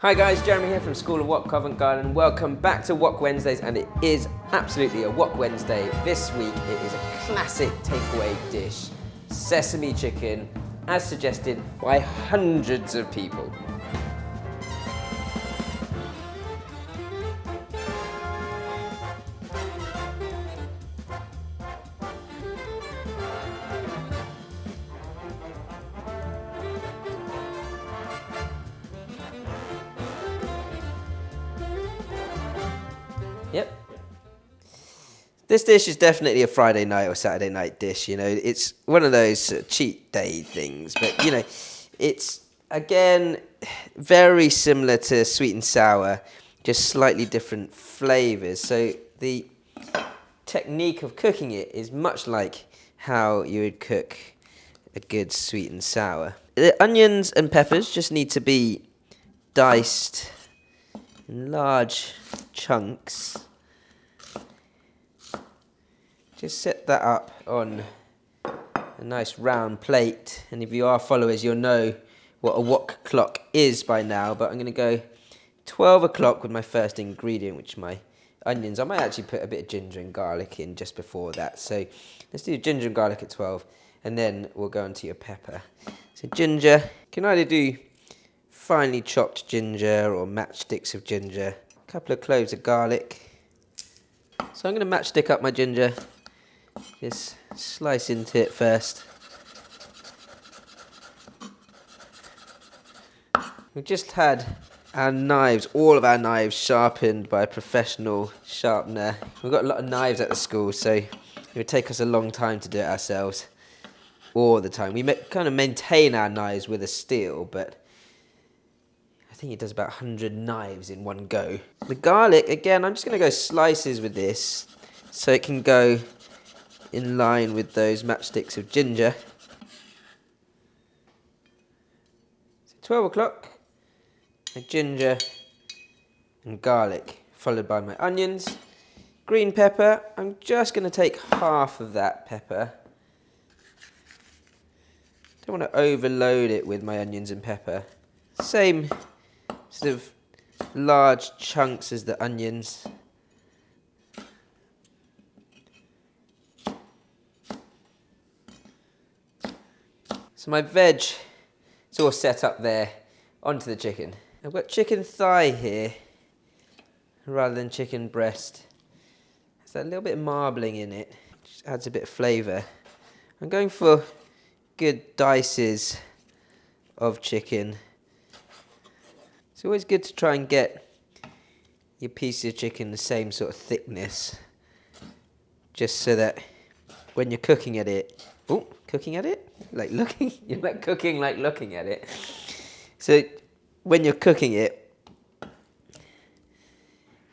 Hi guys, Jeremy here from School of Wok Covent Garden. Welcome back to Wok Wednesdays, and it is absolutely a Wok Wednesday. This week it is a classic takeaway dish, sesame chicken, as suggested by hundreds of people. Yep. This dish is definitely a Friday night or Saturday night dish. You know, it's one of those cheat day things, but you know, it's again very similar to sweet and sour, just slightly different flavors. So the technique of cooking it is much like how you would cook a good sweet and sour. The onions and peppers just need to be diced in large chunks. Just set that up on a nice round plate, and if you are followers, you'll know what a wok clock is by now, but I'm going to go 12 o'clock with my first ingredient, which is my onions. I might actually put a bit of ginger and garlic in just before that, so let's do ginger and garlic at 12, and then we'll go on to your pepper. So ginger, you can either do finely chopped ginger or matchsticks of ginger, a couple of cloves of garlic. So I'm going to matchstick up my ginger. Just slice into it first. We've just had our knives, all of our knives, sharpened by a professional sharpener. We've got a lot of knives at the school, so it would take us a long time to do it ourselves all the time. We kind of maintain our knives with a steel, but I think it does about 100 knives in one go. The garlic, again, I'm just going to go slices with this so it can go in line with those matchsticks of ginger. So 12 o'clock, ginger and garlic, followed by my onions. Green pepper, I'm just going to take half of that pepper. Don't want to overload it with my onions and pepper. Same sort of large chunks as the onions. So my veg is all set up there onto the chicken. I've got chicken thigh here rather than chicken breast. There's that little bit of marbling in it, just adds a bit of flavour. I'm going for good dices of chicken. It's always good to try and get your piece of chicken the same sort of thickness, just so that when you're cooking at it, like looking, you're like cooking like looking at it. So when you're cooking it,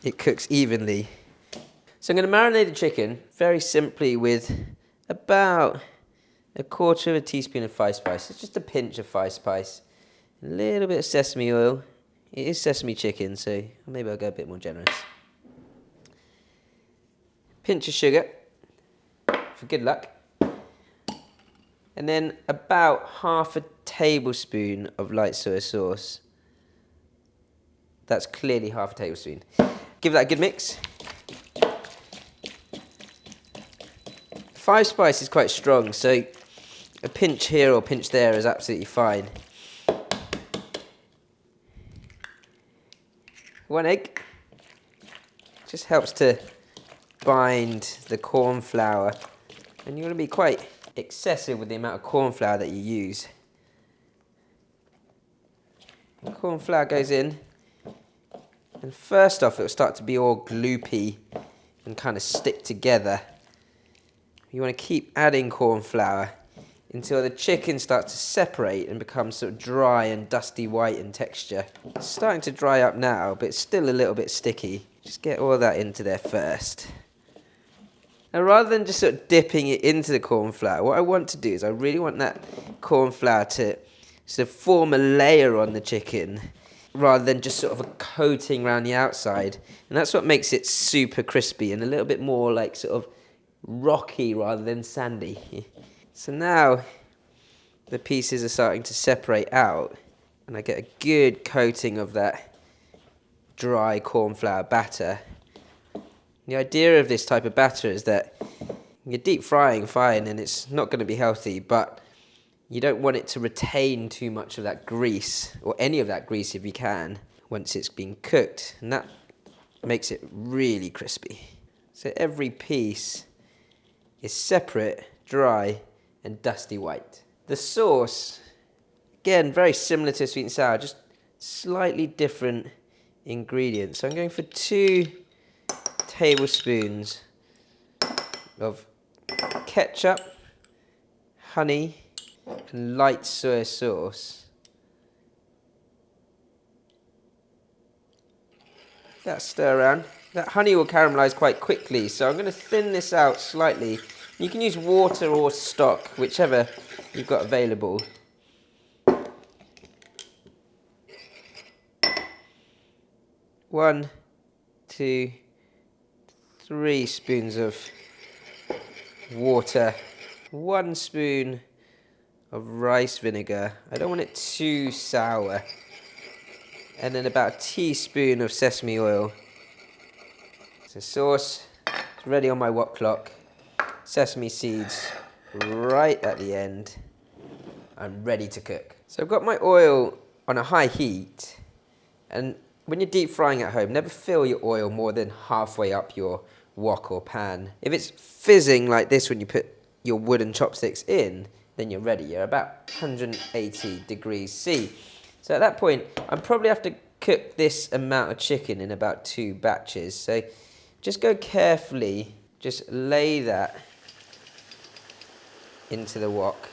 it cooks evenly. So I'm going to marinate the chicken very simply with about a quarter of a teaspoon of five spice. It's just a pinch of five spice, a little bit of sesame oil. It is sesame chicken, so maybe I'll go a bit more generous. Pinch of sugar for good luck. And then about half a tablespoon of light soy sauce. That's clearly half a tablespoon. Give that a good mix. Five spice is quite strong, so a pinch here or pinch there is absolutely fine. 1 egg. Just helps to bind the corn flour. And you want to be quite excessive with the amount of corn flour that you use. The corn flour goes in, and first off it will start to be all gloopy and kind of stick together. You want to keep adding corn flour until the chicken starts to separate and become sort of dry and dusty white in texture. It's starting to dry up now, but it's still a little bit sticky. Just get all that into there first. Now, rather than just sort of dipping it into the corn flour, what I want to do is I really want that corn flour to sort of form a layer on the chicken rather than just sort of a coating around the outside. And that's what makes it super crispy and a little bit more like sort of rocky rather than sandy. So now the pieces are starting to separate out and I get a good coating of that dry corn flour batter. The idea of this type of batter is that you're deep frying fine and it's not going to be healthy, but you don't want it to retain too much of that grease, or any of that grease if you can, once it's been cooked, and that makes it really crispy. So every piece is separate, dry, and dusty white. The sauce, again, very similar to sweet and sour, just slightly different ingredients. So I'm going for 2 tablespoons of ketchup, honey, and light soy sauce. That stir around. That honey will caramelize quite quickly, so I'm going to thin this out slightly. You can use water or stock, whichever you've got available. 1, 2, 3 spoons of water. 1 spoon of rice vinegar. I don't want it too sour. And then about a teaspoon of sesame oil. So sauce is ready on my wok clock. Sesame seeds right at the end. I'm ready to cook. So I've got my oil on a high heat. And when you're deep frying at home, never fill your oil more than halfway up your wok or pan. If it's fizzing like this when you put your wooden chopsticks in, then you're ready. You're about 180 degrees C. So at that point, I probably have to cook this amount of chicken in about 2 batches. So just go carefully, just lay that into the wok.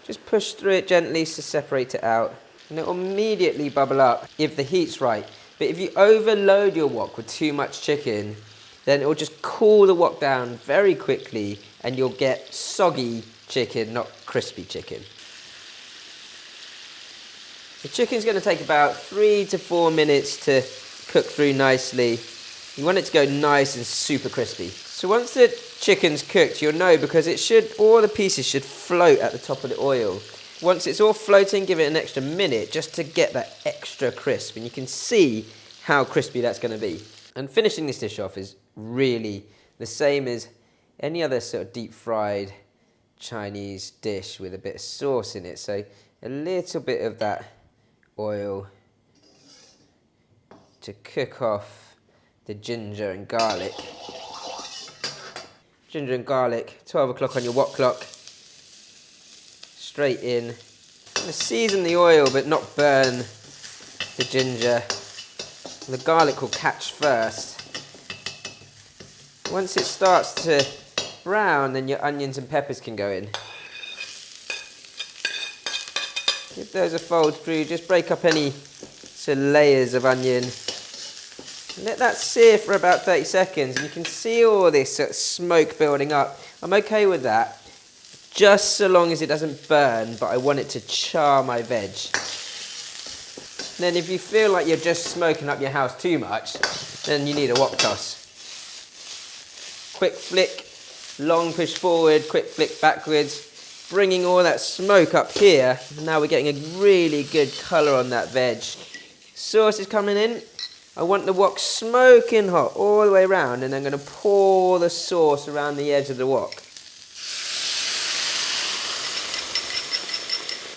Just push through it gently to separate it out. And it will immediately bubble up if the heat's right. But if you overload your wok with too much chicken, then it will just cool the wok down very quickly and you'll get soggy chicken, not crispy chicken. The chicken's going to take about 3 to 4 minutes to cook through nicely. You want it to go nice and super crispy. So once the chicken's cooked, you'll know because all the pieces should float at the top of the oil. Once it's all floating, give it an extra minute just to get that extra crisp. And you can see how crispy that's going to be. And finishing this dish off is really the same as any other sort of deep fried Chinese dish with a bit of sauce in it. So a little bit of that oil to cook off the ginger and garlic. Ginger and garlic, 12 o'clock on your wok clock. Straight in. I'm going to season the oil but not burn the ginger. The garlic will catch first. Once it starts to brown, then your onions and peppers can go in. Give those a fold through, just break up any sort of layers of onion. Let that sear for about 30 seconds and you can see all this sort of smoke building up. I'm okay with that, just so long as it doesn't burn, but I want it to char my veg. And then if you feel like you're just smoking up your house too much, then you need a wok toss. Quick flick, long push forward, quick flick backwards, bringing all that smoke up here. And now we're getting a really good colour on that veg. Sauce is coming in. I want the wok smoking hot all the way around, and I'm going to pour the sauce around the edge of the wok.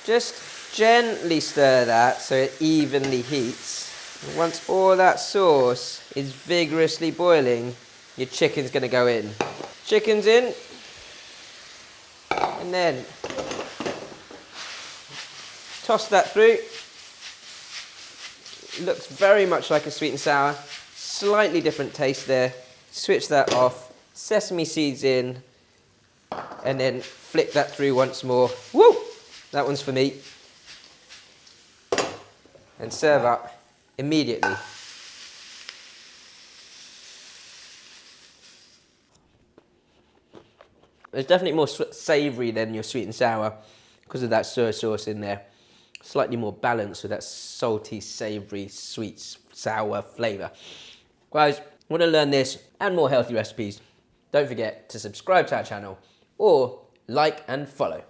Just gently stir that so it evenly heats. And once all that sauce is vigorously boiling, your chicken's going to go in. Chicken's in, and then toss that through. Looks very much like a sweet and sour, slightly different taste there. Switch that off, sesame seeds in, and then flick that through once more. Woo! That one's for me. And serve up immediately. It's definitely more savoury than your sweet and sour because of that soy sauce in there. Slightly more balanced with that salty, savoury, sweet, sour flavour. Guys, want to learn this and more healthy recipes? Don't forget to subscribe to our channel or like and follow.